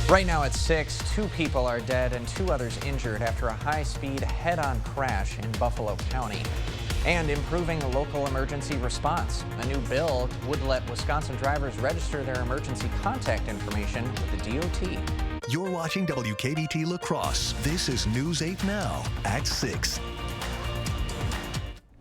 Right now at 6, 2 people are dead and 2 others injured after a high-speed head-on crash in Buffalo County. And improving local emergency response. A new bill would let Wisconsin drivers register their emergency contact information with the DOT. You're watching WKBT La Crosse. This is News 8 Now at 6.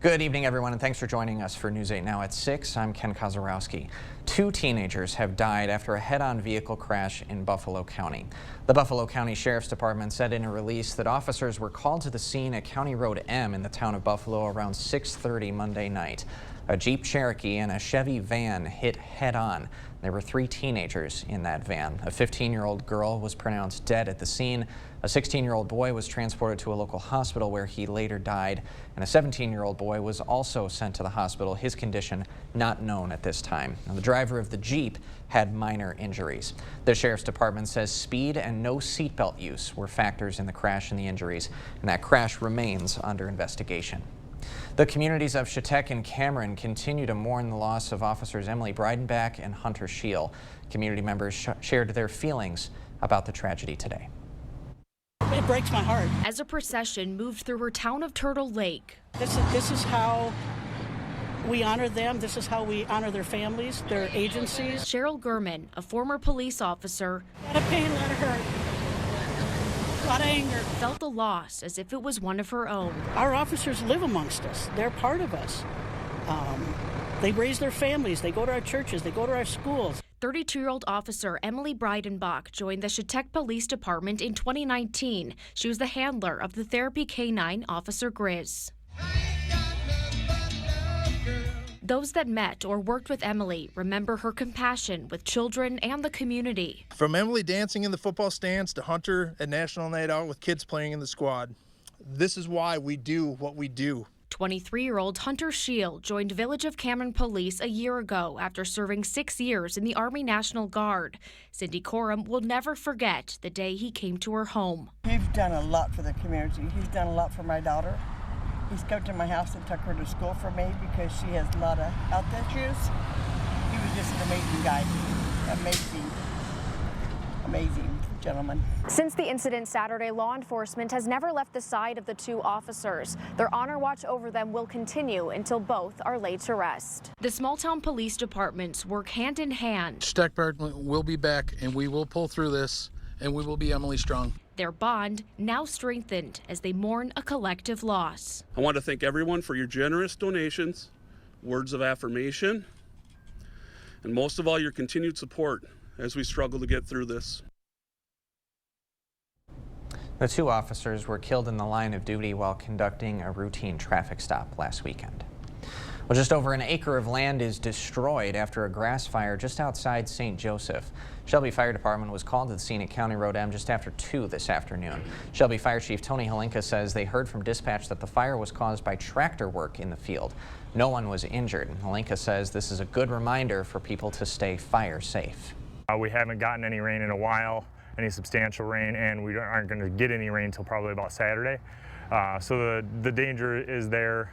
Good evening, everyone, and thanks for joining us for News 8 Now at 6. I'm Ken Kozarowski. 2 teenagers have died after a head-on vehicle crash in Buffalo County. The Buffalo County Sheriff's Department said in a release that officers were called to the scene at County Road M in the town of Buffalo around 6:30 Monday night. A Jeep Cherokee and a Chevy van hit head-on. There were 3 teenagers in that van. A 15-year-old girl was pronounced dead at the scene. A 16-year-old boy was transported to a local hospital where he later died. And a 17-year-old boy was also sent to the hospital. His condition not known at this time. Now, the driver of the Jeep had minor injuries. The Sheriff's Department says speed and no seatbelt use were factors in the crash and the injuries. And that crash remains under investigation. The communities of Chetek and Cameron continue to mourn the loss of officers Emily Breidenbach and Hunter Scheel. Community members shared their feelings about the tragedy today. It breaks my heart. As a procession moved through her town of Turtle Lake. This is how we honor them. This is how we honor their families, their agencies. Cheryl Gurman, a former police officer, A lot of pain, a lot of hurt, a lot of anger. felt the loss as if it was one of her own. Our officers live amongst us. They're part of us. They raise their families. They go to our churches. They go to our schools. 32-year-old officer Emily Breidenbach joined the Chetek Police Department in 2019. She was the handler of the Therapy K-9 Officer Grizz. Those that met or worked with Emily remember her compassion with children and the community. From Emily dancing in the football stands to Hunter at National Night Out with kids playing in the squad. This is why we do what we do. 23-year-old Hunter Scheel joined Village of Cameron Police a year ago after serving 6 years in the Army National Guard. Cindy Coram will never forget the day he came to her home. He's done a lot for the community. He's done a lot for my daughter. He's come to my house and took her to school for me because she has a lot of health issues. He was just an amazing guy. Amazing gentleman. Since the incident Saturday, law enforcement has never left the side of the 2 officers. Their honor watch over them will continue until both are laid to rest. The small-town police departments work hand in hand. Chetek Department will be back, and we will pull through this, and we will be Emily strong. Their bond now strengthened as they mourn a collective loss. I want to thank everyone for your generous donations, words of affirmation, and most of all, your continued support as we struggle to get through this. The 2 officers were killed in the line of duty while conducting a routine traffic stop last weekend. Well, just over an acre of land is destroyed after a grass fire just outside St. Joseph. Shelby Fire Department was called to the scene at County Road M just after 2 this afternoon. Shelby Fire Chief Tony Halinka says they heard from dispatch that the fire was caused by tractor work in the field. No one was injured. Halinka says this is a good reminder for people to stay fire safe. We haven't gotten any rain in a while, any substantial rain, and we aren't going to get any rain until probably about Saturday. So the danger is there.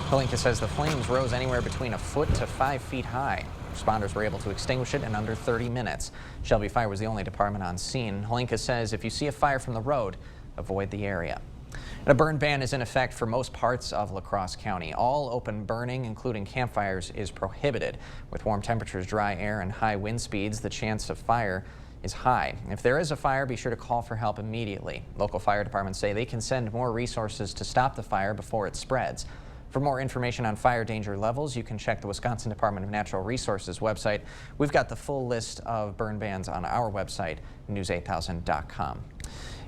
Halinka says the flames rose anywhere between a foot to 5 feet high. Responders were able to extinguish it in under 30 minutes. Shelby Fire was the only department on scene. Halinka says if you see a fire from the road, avoid the area. And a burn ban is in effect for most parts of La Crosse County. All open burning, including campfires, is prohibited. With warm temperatures, dry air, and high wind speeds, the chance of fire is high. If there is a fire, be sure to call for help immediately. Local fire departments say they can send more resources to stop the fire before it spreads. For more information on fire danger levels, you can check the Wisconsin Department of Natural Resources website. We've got the full list of burn bans on our website, news8000.com.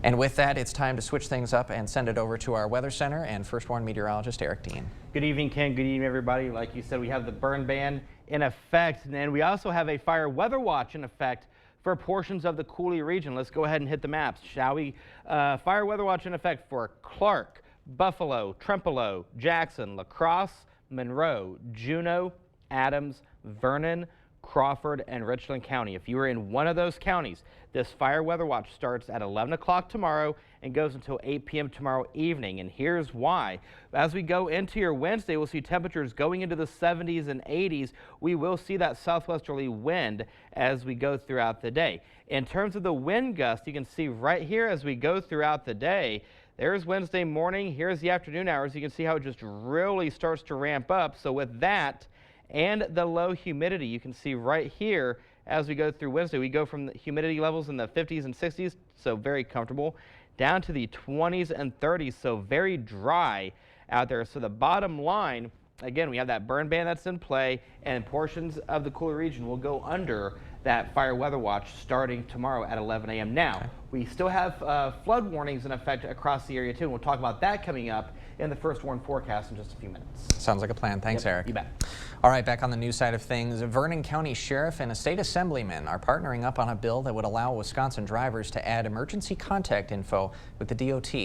And with that, it's time to switch things up and send it over to our Weather Center and First Warn meteorologist Eric Dean. Good evening, Ken. Good evening, everybody. Like you said, we have the burn ban in effect, and we also have a fire weather watch in effect for portions of the Coulee region. Let's go ahead and hit the maps, shall we? Fire weather watch in effect for Clark, Buffalo, Trempealeau, Jackson, La Crosse, Monroe, Juneau, Adams, Vernon, Crawford, and Richland County. If you are in one of those counties, this fire weather watch starts at 11 o'clock tomorrow and goes until 8 p.m. tomorrow evening. And here's why. As we go into your Wednesday, we'll see temperatures going into the 70s and 80s. We will see that southwesterly wind as we go throughout the day. In terms of the wind gust, you can see right here as we go throughout the day, there's Wednesday morning. Here's the afternoon hours. You can see how it just really starts to ramp up. So with that and the low humidity, you can see right here as we go through Wednesday, we go from the humidity levels in the 50s and 60s, so very comfortable, down to the 20s and 30s, so very dry out there. So the bottom line, again, we have that burn ban that's in play, and portions of the cooler region will go under that fire weather watch starting tomorrow at 11 a.m. Now, we still have flood warnings in effect across the area too, and we'll talk about that coming up in the first warn forecast in just a few minutes. Sounds like a plan. Thanks, Eric. You bet. All right, back on the news side of things, Vernon County Sheriff and a state assemblyman are partnering up on a bill that would allow Wisconsin drivers to add emergency contact info with the DOT.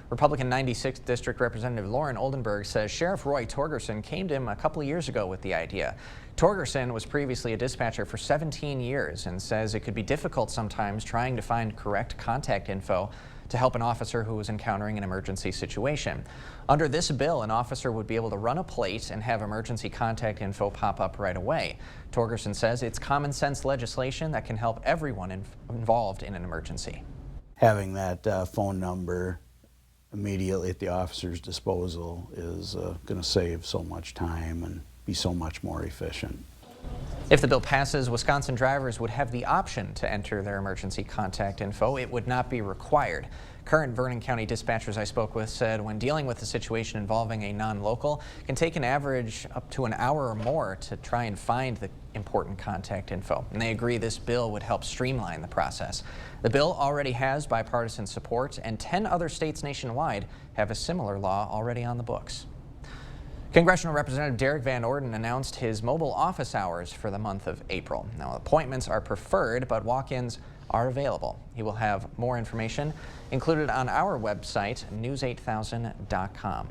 Republican 96th District Representative Lauren Oldenburg says Sheriff Roy Torgerson came to him a couple of years ago with the idea. Torgerson was previously a dispatcher for 17 years and says it could be difficult sometimes trying to find correct contact info to help an officer who was encountering an emergency situation. Under this bill, an officer would be able to run a plate and have emergency contact info pop up right away. Torgerson says it's common sense legislation that can help everyone involved in an emergency. Having that phone number immediately at the officer's disposal is going to save so much time and be so much more efficient. If the bill passes, Wisconsin drivers would have the option to enter their emergency contact info. It would not be required. Current Vernon County dispatchers I spoke with said when dealing with a situation involving a non-local, it can take an average up to an hour or more to try and find the important contact info. And they agree this bill would help streamline the process. The bill already has bipartisan support, and 10 other states nationwide have a similar law already on the books. Congressional Representative Derek Van Orden announced his mobile office hours for the month of April. Now, appointments are preferred, but walk-ins are available. He will have more information included on our website, news8000.com.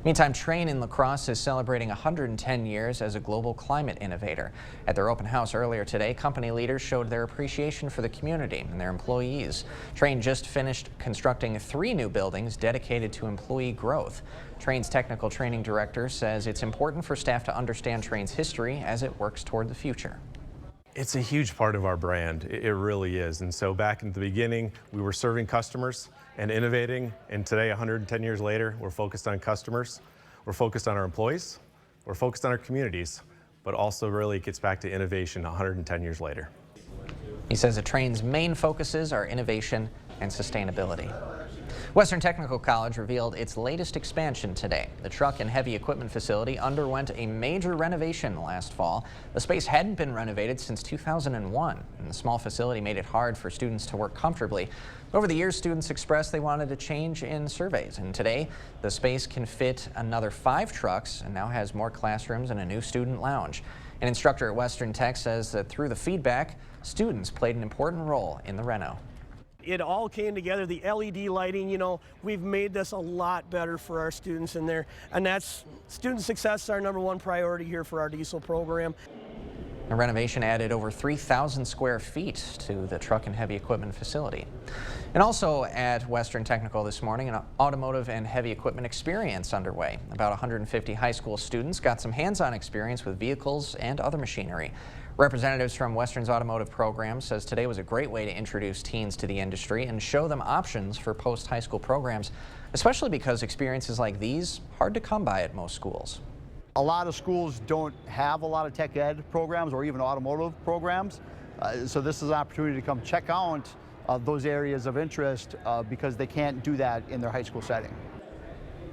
Meantime, Trane in La Crosse is celebrating 110 years as a global climate innovator. At their open house earlier today, company leaders showed their appreciation for the community and their employees. Trane just finished constructing 3 new buildings dedicated to employee growth. Trane's technical training director says it's important for staff to understand Trane's history as it works toward the future. It's a huge part of our brand. It really is. And so back in the beginning, we were serving customers and innovating. And today, 110 years later, we're focused on customers. We're focused on our employees. We're focused on our communities. But also really it gets back to innovation 110 years later. He says that Trane's main focuses are innovation and sustainability. Western Technical College revealed its latest expansion today. The truck and heavy equipment facility underwent a major renovation last fall. The space hadn't been renovated since 2001, and the small facility made it hard for students to work comfortably. Over the years, students expressed they wanted a change in surveys, and today the space can fit another 5 trucks and now has more classrooms and a new student lounge. An instructor at Western Tech says that through the feedback, students played an important role in the reno. It all came together, the LED lighting, you know, we've made this a lot better for our students in there. And that's, student success is our #1 priority here for our diesel program. The renovation added over 3,000 square feet to the truck and heavy equipment facility. And also at Western Technical this morning, an automotive and heavy equipment experience underway. About 150 high school students got some hands-on experience with vehicles and other machinery. Representatives from Western's automotive program says today was a great way to introduce teens to the industry and show them options for post-high school programs, especially because experiences like these hard to come by at most schools. A lot of schools don't have a lot of tech ed programs or even automotive programs, so this is an opportunity to come check out those areas of interest because they can't do that in their high school setting.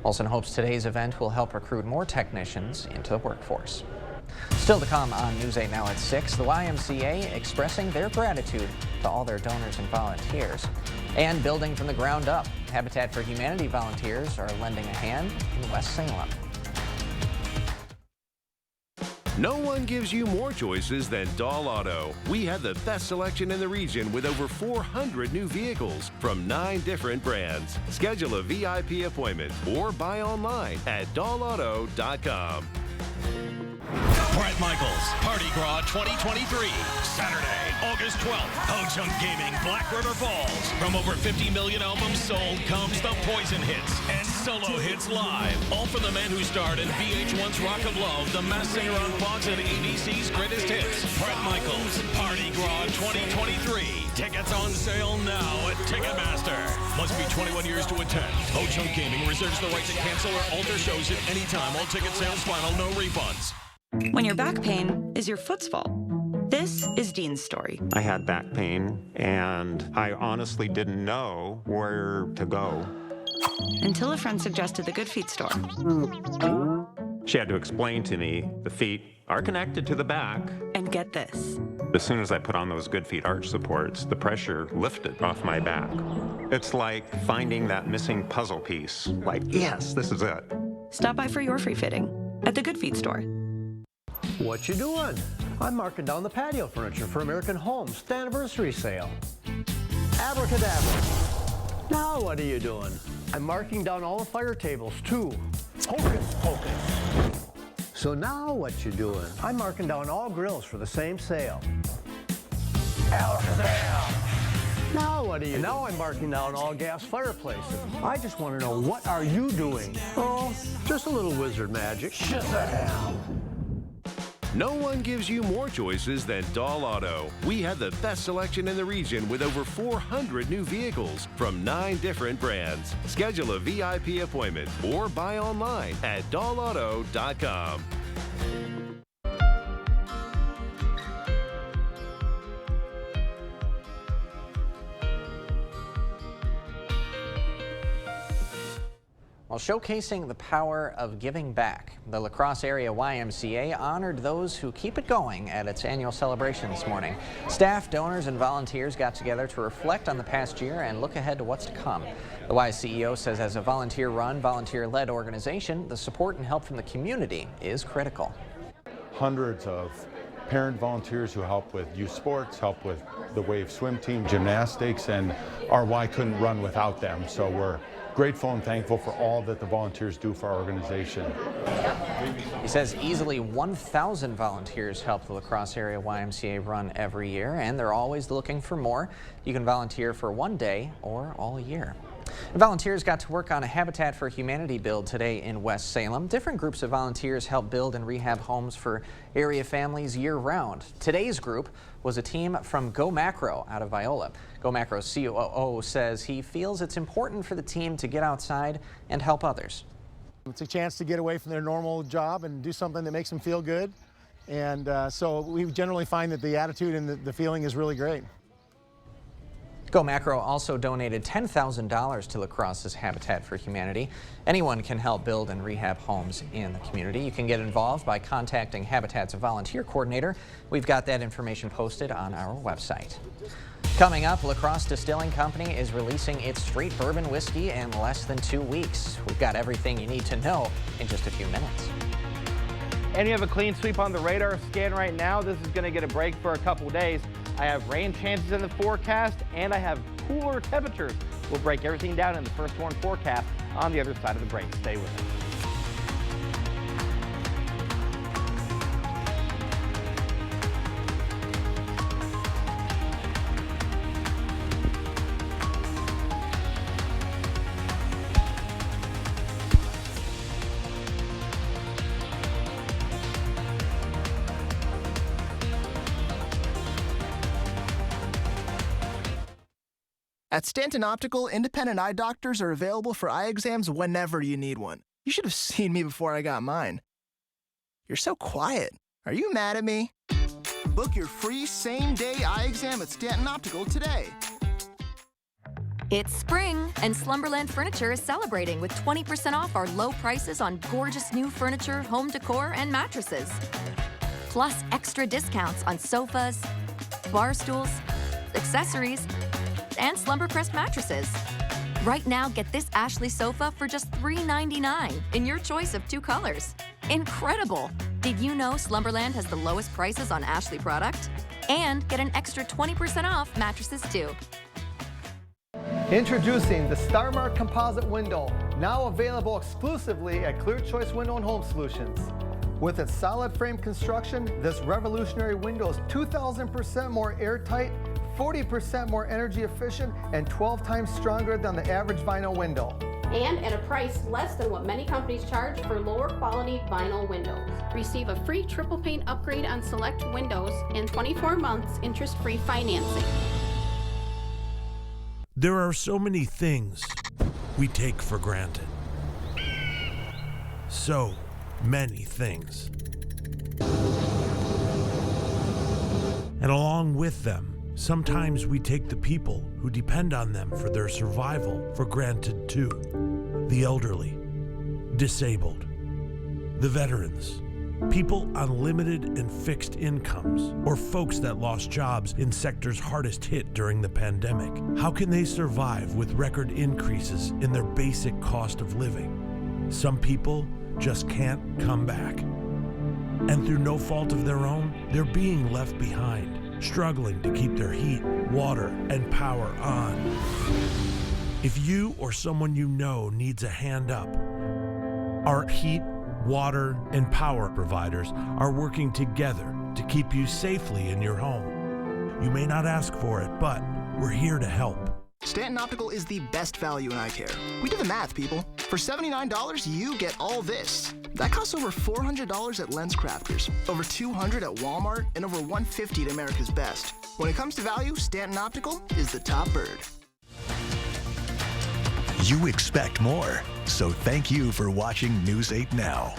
Olson hopes today's event will help recruit more technicians into the workforce. Still to come on News 8 Now at 6, the YMCA expressing their gratitude to all their donors and volunteers. And building from the ground up, Habitat for Humanity volunteers are lending a hand in West Salem. No one gives you more choices than Dahl Auto. We have the best selection in the region with over 400 new vehicles from 9 different brands. Schedule a VIP appointment or buy online at dahlauto.com. Bret Michaels Party Gras 2023. Saturday, August 12th. Ho-Chunk Gaming, Black River Falls. From over 50 million albums sold comes the Poison Hits and Solo Hits Live. All from the man who starred in VH1's Rock of Love, The Masked Singer on Fox, and ABC's Greatest Hits. Bret Michaels Party Gras 2023. Tickets on sale now at Ticketmaster. Must be 21 years to attend. Ho-Chunk Gaming reserves the right to cancel or alter shows at any time. All ticket sales final, no refunds. When your back pain is your foot's fault. This is Dean's story. I had back pain, and I honestly didn't know where to go. Until a friend suggested the Good Feet store. She had to explain to me the feet are connected to the back. And get this. As soon as I put on those Good Feet arch supports, the pressure lifted off my back. It's like finding that missing puzzle piece. Like, yes, this is it. Stop by for your free fitting at the Good Feet store. What you doing? I'm marking down the patio furniture for American Homes, the anniversary sale. Abracadabra. Now what are you doing? I'm marking down all the fire tables too. Hocus pocus. So now what you doing? I'm marking down all grills for the same sale. Alakazam. Now what are you doing? Now I'm marking down all gas fireplaces. I just want to know, what are you doing? Oh, just a little wizard magic. Shazam! No one gives you more choices than Doll Auto. We have the best selection in the region with over 400 new vehicles from 9 different brands. Schedule a VIP appointment or buy online at dollauto.com. While showcasing the power of giving back, the La Crosse Area YMCA honored those who keep it going at its annual celebration this morning. Staff, donors, and volunteers got together to reflect on the past year and look ahead to what's to come. The Y CEO says as a volunteer-run, volunteer-led organization, the support and help from the community is critical. Hundreds of parent volunteers who help with youth sports, help with the Wave swim team, gymnastics, and our Y couldn't run without them. So we're grateful and thankful for all that the volunteers do for our organization. He says easily 1,000 volunteers help the La Crosse Area YMCA run every year, and they're always looking for more. You can volunteer for one day or all year. Volunteers got to work on a Habitat for Humanity build today in West Salem. Different groups of volunteers help build and rehab homes for area families year-round. Today's group was a team from Go Macro out of Viola. Go Macro's COO says he feels it's important for the team to get outside and help others. It's a chance to get away from their normal job and do something that makes them feel good. And so we generally find that the attitude and the feeling is really great. Go Macro also donated $10,000 to La Crosse's Habitat for Humanity. Anyone can help build and rehab homes in the community. You can get involved by contacting Habitat's volunteer coordinator. We've got that information posted on our website. Coming up, La Crosse Distilling Company is releasing its straight bourbon whiskey in less than 2 weeks. We've got everything you need to know in just a few minutes. And you have a clean sweep on the radar scan right now. This is going to get a break for a couple days. I have rain chances in the forecast, and I have cooler temperatures. We'll break everything down in the first warn forecast on the other side of the break. Stay with us. At Stanton Optical, independent eye doctors are available for eye exams whenever you need one. You should have seen me before I got mine. You're so quiet. Are you mad at me? Book your free same-day eye exam at Stanton Optical today. It's spring, and Slumberland Furniture is celebrating with 20% off our low prices on gorgeous new furniture, home decor, and mattresses. Plus extra discounts on sofas, bar stools, accessories, and Slumbercrest mattresses. Right now, get this Ashley sofa for just $3.99 in your choice of 2 colors. Incredible! Did you know Slumberland has the lowest prices on Ashley product? And get an extra 20% off mattresses too. Introducing the StarMark Composite Window, now available exclusively at Clear Choice Window and Home Solutions. With its solid frame construction, this revolutionary window is 2,000% more airtight, 40% more energy efficient, and 12 times stronger than the average vinyl window. And at a price less than what many companies charge for lower quality vinyl windows. Receive a free triple pane upgrade on select windows and 24 months interest-free financing. There are so many things we take for granted. So many things. And along with them, sometimes we take the people who depend on them for their survival for granted too. The elderly, disabled, the veterans, people on limited and fixed incomes, or folks that lost jobs in sectors hardest hit during the pandemic. How can they survive with record increases in their basic cost of living? Some people just can't come back. And through no fault of their own, they're being left behind, struggling to keep their heat, water, and power on. If you or someone you know needs a hand up, our heat, water, and power providers are working together to keep you safely in your home. You may not ask for it, but we're here to help. Stanton Optical is the best value in eye care. We did the math, people. For $79, you get all this. That costs over $400 at LensCrafters, over $200 at Walmart, and over $150 at America's Best. When it comes to value, Stanton Optical is the top bird. You expect more, so thank you for watching News 8 Now.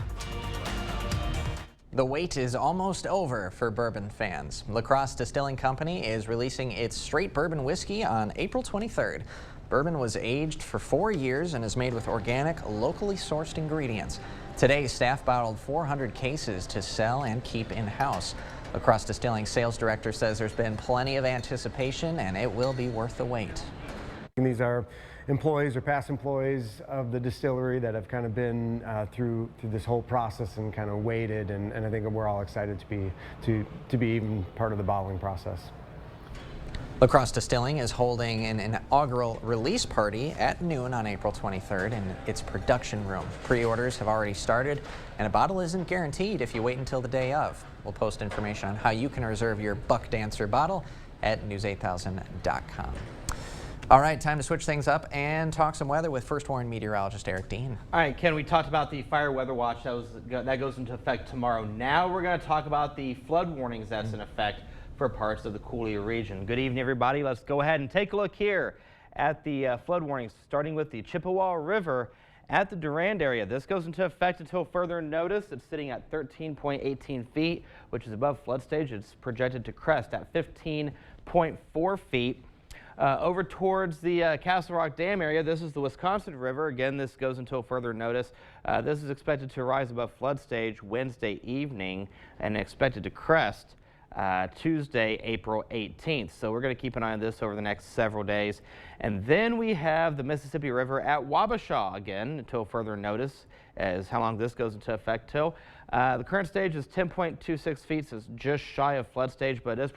The wait is almost over for bourbon fans. La Crosse Distilling Company is releasing its straight bourbon whiskey on April 23rd. Bourbon was aged for 4 years and is made with organic, locally sourced ingredients. Today, staff bottled 400 cases to sell and keep in-house. La Crosse Distilling sales director says there's been plenty of anticipation and it will be worth the wait. And these are employees or past employees of the distillery that have kind of been through this whole process and kind of waited, and I think we're all excited to be even part of the bottling process. La Crosse Distilling is holding an inaugural release party at noon on April 23rd in its production room. Pre-orders have already started, and a bottle isn't guaranteed if you wait until the day of. We'll post information on how you can reserve your Buck Dancer bottle at news8000.com. All right, time to switch things up and talk some weather with First Warn meteorologist Eric Dean. All right, Ken, we talked about the fire weather watch that goes into effect tomorrow. Now we're going to talk about the flood warnings that's in effect for parts of the Coulee region. Good evening, everybody. Let's go ahead and take a look here at the flood warnings, starting with the Chippewa River at the Durand area. This goes into effect until further notice. It's sitting at 13.18 feet, which is above flood stage. It's projected to crest at 15.4 feet. Over towards the Castle Rock Dam area, this is the Wisconsin River. Again, this goes until further notice. This is expected to rise above flood stage Wednesday evening and expected to crest Tuesday, April 18th. So we're going to keep an eye on this over the next several days. And then we have the Mississippi River at Wabasha again until further notice as how long this goes into effect till. The current stage is 10.26 feet, so it's just shy of flood stage, but it is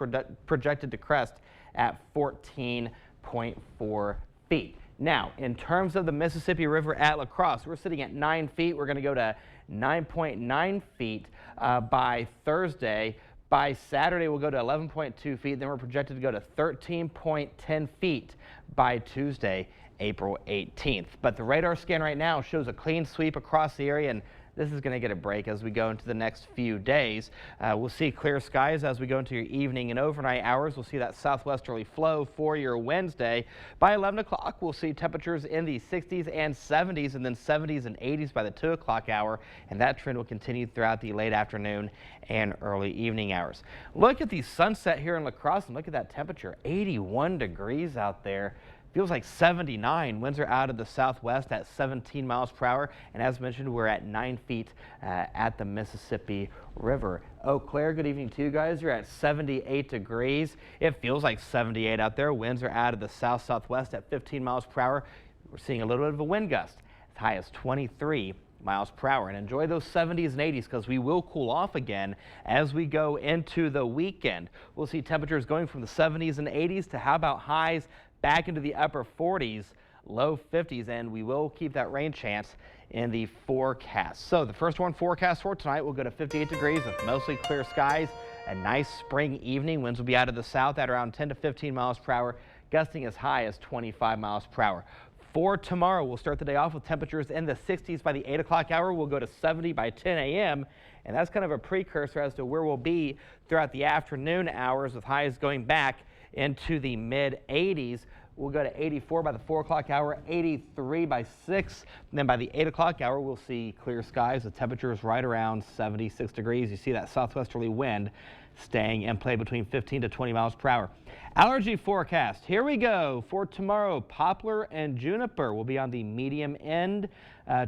projected to crest at 14.4 feet. Now, in terms of the Mississippi River at La Crosse, we're sitting at 9 feet. We're going to go to 9.9 feet by Thursday. By Saturday, we'll go to 11.2 feet. Then we're projected to go to 13.10 feet by Tuesday, April 18th. But the radar scan right now shows a clean sweep across the area, and this is going to get a break as we go into the next few days. We'll see clear skies as we go into your evening and overnight hours. We'll see that southwesterly flow for your Wednesday. By 11 o'clock, we'll see temperatures in the 60s and 70s, and then 70s and 80s by the 2 o'clock hour. And that trend will continue throughout the late afternoon and early evening hours. Look at the sunset here in La Crosse, and look at that temperature, 81 degrees out there. Feels like 79. Winds are out of the southwest at 17 miles per hour. And as mentioned, we're at 9 feet at the Mississippi River. Eau Claire, good evening to you guys. You're at 78 degrees. It feels like 78 out there. Winds are out of the south-southwest at 15 miles per hour. We're seeing a little bit of a wind gust as high as 23 miles per hour. And enjoy those 70s and 80s because we will cool off again as we go into the weekend. We'll see temperatures going from the 70s and 80s to how about highs back into the upper 40s low 50s, and we will keep that rain chance in the forecast. So the first one forecast for tonight will go to 58 degrees with mostly clear skies. A nice spring evening. Winds will be out of the south at around 10 to 15 miles per hour, gusting as high as 25 miles per hour. For tomorrow, we'll start the day off with temperatures in the 60s by the 8 o'clock hour. We'll go to 70 by 10 a.m. And that's kind of a precursor as to where we'll be throughout the afternoon hours, with highs going back into the mid 80s. We'll go to 84 by the 4 o'clock hour, 83 by 6. And then by the 8 o'clock hour, we'll see clear skies. The temperature is right around 76 degrees. You see that southwesterly wind staying in play between 15 to 20 miles per hour. Allergy forecast. Here we go. For tomorrow, poplar and juniper will be on the medium end.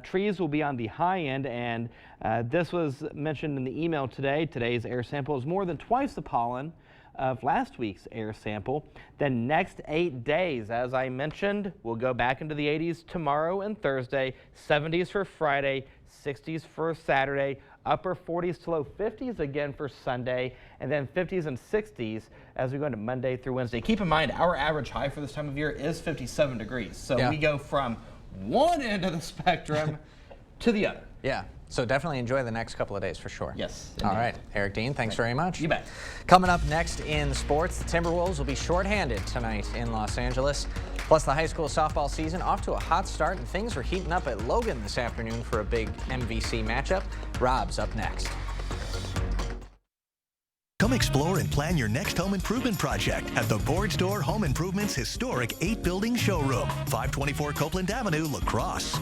Trees will be on the high end. And this was mentioned in the email today. Today's air sample is more than twice the pollen of last week's air sample. The next 8 days, as I mentioned, we'll go back into the 80s tomorrow and Thursday, 70s for Friday, 60s for Saturday, upper 40s to low 50s again for Sunday, and then 50s and 60s as we go into Monday through Wednesday. Keep in mind, our average high for this time of year is 57 degrees. So we go from one end of the spectrum to the other. Yeah. So definitely enjoy the next couple of days for sure. Yes. All right. Eric Dean, thanks very much. You bet. Coming up next in sports, the Timberwolves will be shorthanded tonight in Los Angeles. Plus, the high school softball season off to a hot start, and things are heating up at Logan this afternoon for a big MVC matchup. Rob's up next. Come explore and plan your next home improvement project at the Board Store Home Improvement's historic 8-building showroom, 524 Copeland Avenue, La Crosse.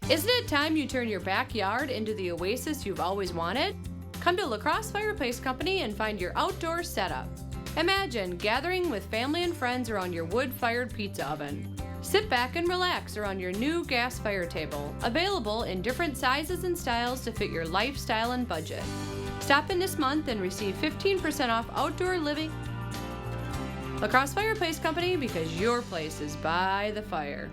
Isn't it time you turn your backyard into the oasis you've always wanted? Come to La Crosse Fireplace Company and find your outdoor setup. Imagine gathering with family and friends around your wood-fired pizza oven. Sit back and relax around your new gas fire table, available in different sizes and styles to fit your lifestyle and budget. Stop in this month and receive 15% off outdoor living. La Crosse Fireplace Company, because your place is by the fire.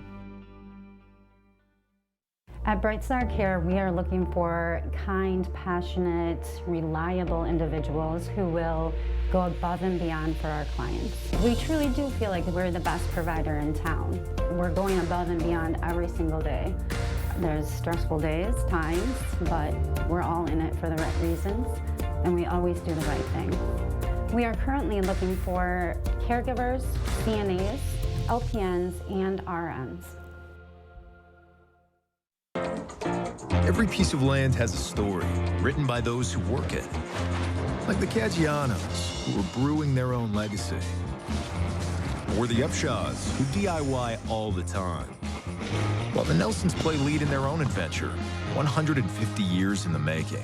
At Bright Star Care, we are looking for kind, passionate, reliable individuals who will go above and beyond for our clients. We truly do feel like we're the best provider in town. We're going above and beyond every single day. There's stressful days, times, but we're all in it for the right reasons, and we always do the right thing. We are currently looking for caregivers, CNAs, LPNs, and RNs. Every piece of land has a story written by those who work it. Like the Caggianos, who are brewing their own legacy. Or the Upshaws, who DIY all the time. While the Nelsons play lead in their own adventure, 150 years in the making.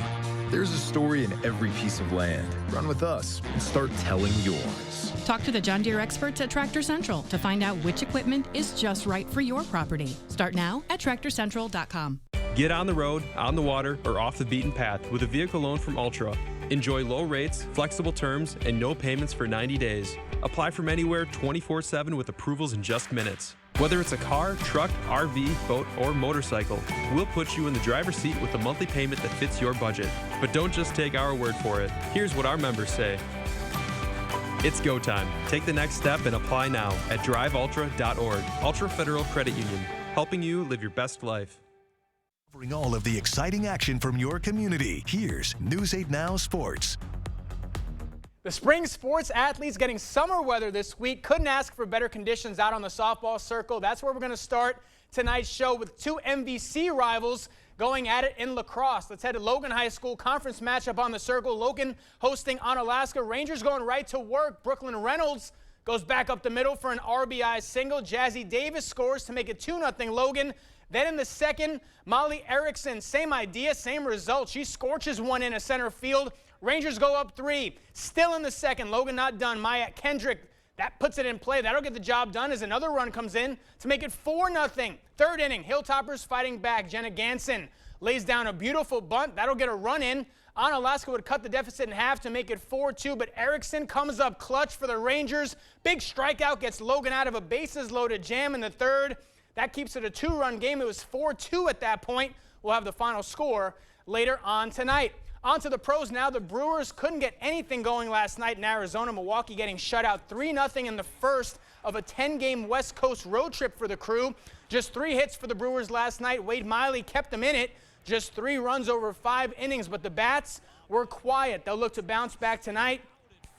There's a story in every piece of land. Run with us and start telling yours. Talk to the John Deere experts at Tractor Central to find out which equipment is just right for your property. Start now at TractorCentral.com. Get on the road, on the water, or off the beaten path with a vehicle loan from Ultra. Enjoy low rates, flexible terms, and no payments for 90 days. Apply from anywhere 24/7 with approvals in just minutes. Whether it's a car, truck, RV, boat, or motorcycle, we'll put you in the driver's seat with a monthly payment that fits your budget. But don't just take our word for it. Here's what our members say. It's go time. Take the next step and apply now at driveultra.org. Ultra Federal Credit Union, helping you live your best life. Covering all of the exciting action from your community, here's News 8 Now Sports. The spring sports athletes getting summer weather this week couldn't ask for better conditions out on the softball circle. That's where we're going to start tonight's show with two MVC rivals going at it in La Crosse. Let's head to Logan High School conference matchup on the circle. Logan hosting Onalaska. Rangers going right to work. Brooklyn Reynolds goes back up the middle for an RBI single. Jazzy Davis scores to make it 2-0 Logan. Then in the second, Molly Erickson, same idea, same result. She scorches one in a center field. Rangers go up 3. Still in the second, Logan not done. Maya Kendrick, that puts it in play. That'll get the job done as another run comes in to make it 4-0. Third inning, Hilltoppers fighting back. Jenna Ganson lays down a beautiful bunt. That'll get a run in. Onalaska would cut the deficit in half to make it 4-2, but Erickson comes up clutch for the Rangers. Big strikeout gets Logan out of a bases-loaded jam in the third. That keeps it a 2-run game. It was 4-2 at that point. We'll have the final score later on tonight. On to the pros now. The Brewers couldn't get anything going last night in Arizona. Milwaukee getting shut out 3-0 in the first of a 10-game West Coast road trip for the Crew. Just 3 hits for the Brewers last night. Wade Miley kept them in it. Just 3 runs over 5 innings, but the bats were quiet. They'll look to bounce back tonight,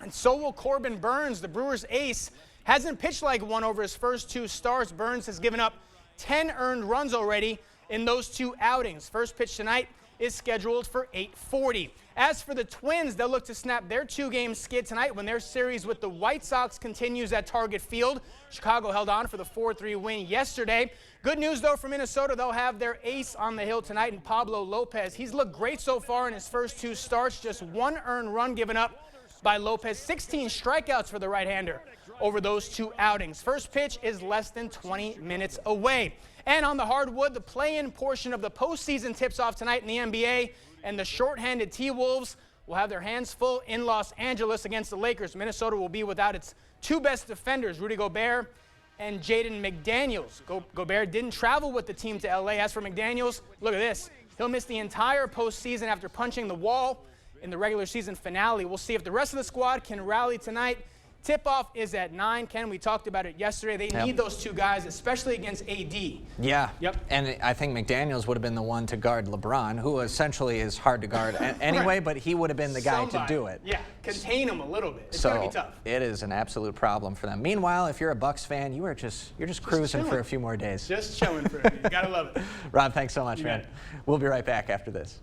and so will Corbin Burns. The Brewers ace hasn't pitched like one over his first 2 starts. Burns has given up 10 earned runs already in those 2 outings. First pitch tonight is scheduled for 8:40. As for the Twins, they'll look to snap their 2-game skid tonight when their series with the White Sox continues at Target Field. Chicago held on for the 4-3 win yesterday. Good news, though, for Minnesota. They'll have their ace on the hill tonight in Pablo Lopez. He's looked great so far in his first 2 starts. Just 1 earned run given up by Lopez. 16 strikeouts for the right-hander over those 2 outings. First pitch is less than 20 minutes away. And on the hardwood, the play-in portion of the postseason tips off tonight in the NBA, and the shorthanded T-Wolves will have their hands full in Los Angeles against the Lakers. Minnesota will be without its 2 best defenders, Rudy Gobert and Jaden McDaniels. Gobert didn't travel with the team to LA. As for McDaniels, look at this. He'll miss the entire postseason after punching the wall in the regular season finale. We'll see if the rest of the squad can rally tonight. Tip-off is at 9. Ken, we talked about it yesterday. They need those 2 guys, especially against AD. Yeah. Yep. And I think McDaniels would have been the one to guard LeBron, who essentially is hard to guard anyway, but he would have been the guy to do it. Yeah, contain him a little bit. It's so going to be tough. It is an absolute problem for them. Meanwhile, if you're a Bucks fan, you're just cruising for a few more days. Just chilling for a few. You got to love it. Rob, thanks so much, man. We'll be right back after this.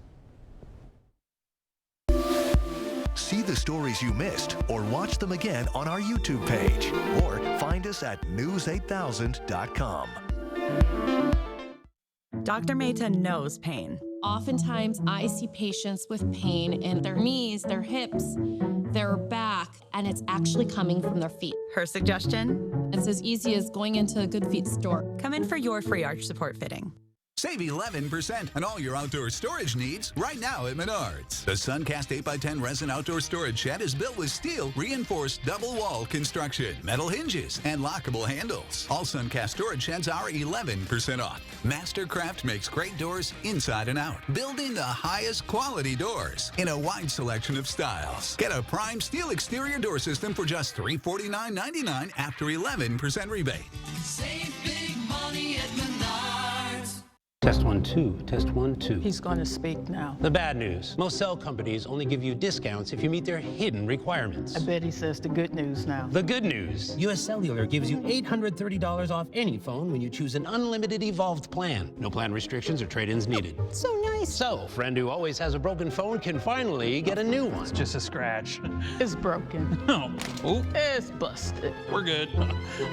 See the stories you missed or watch them again on our YouTube page or find us at news8000.com. Dr. Mehta knows pain. Oftentimes, I see patients with pain in their knees, their hips, their back, and it's actually coming from their feet. Her suggestion? It's as easy as going into a Good Feet store. Come in for your free arch support fitting. Save 11% on all your outdoor storage needs right now at Menards. The Suncast 8x10 resin outdoor storage shed is built with steel reinforced double wall construction, metal hinges, and lockable handles. All Suncast storage sheds are 11% off. Mastercraft makes great doors inside and out, building the highest quality doors in a wide selection of styles. Get a prime steel exterior door system for just $349.99 after 11% rebate. Save big money at Menards. Test 1, 2. Test 1, 2. He's going to speak now. The bad news. Most cell companies only give you discounts if you meet their hidden requirements. I bet he says the good news now. The good news. US Cellular gives you $830 off any phone when you choose an unlimited evolved plan. No plan restrictions or trade-ins needed. So nice. So, friend who always has a broken phone can finally get a new one. It's just a scratch. It's broken. No. Oh. It's busted. We're good.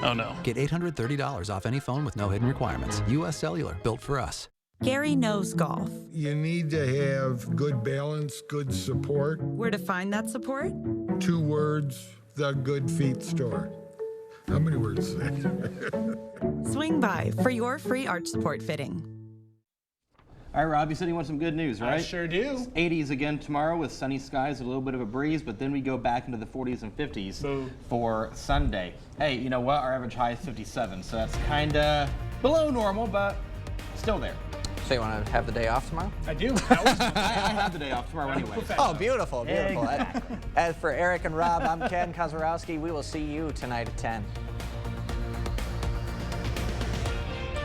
Oh, no. Get $830 off any phone with no hidden requirements. US Cellular, built for us. Gary knows golf. You need to have good balance, good support. Where to find that support? 2 words, the Good Feet store. How many words is that? Swing by for your free arch support fitting. All right, Rob, you said you want some good news, right? I sure do. It's 80s again tomorrow with sunny skies, a little bit of a breeze, but then we go back into the 40s and 50s for Sunday. Hey, you know what? Our average high is 57, so that's kind of below normal, but still there. So you want to have the day off tomorrow? I do. I have the day off tomorrow anyway. Oh, beautiful, beautiful. Exactly. As for Eric and Rob, I'm Ken Kozarowski. We will see you tonight at 10.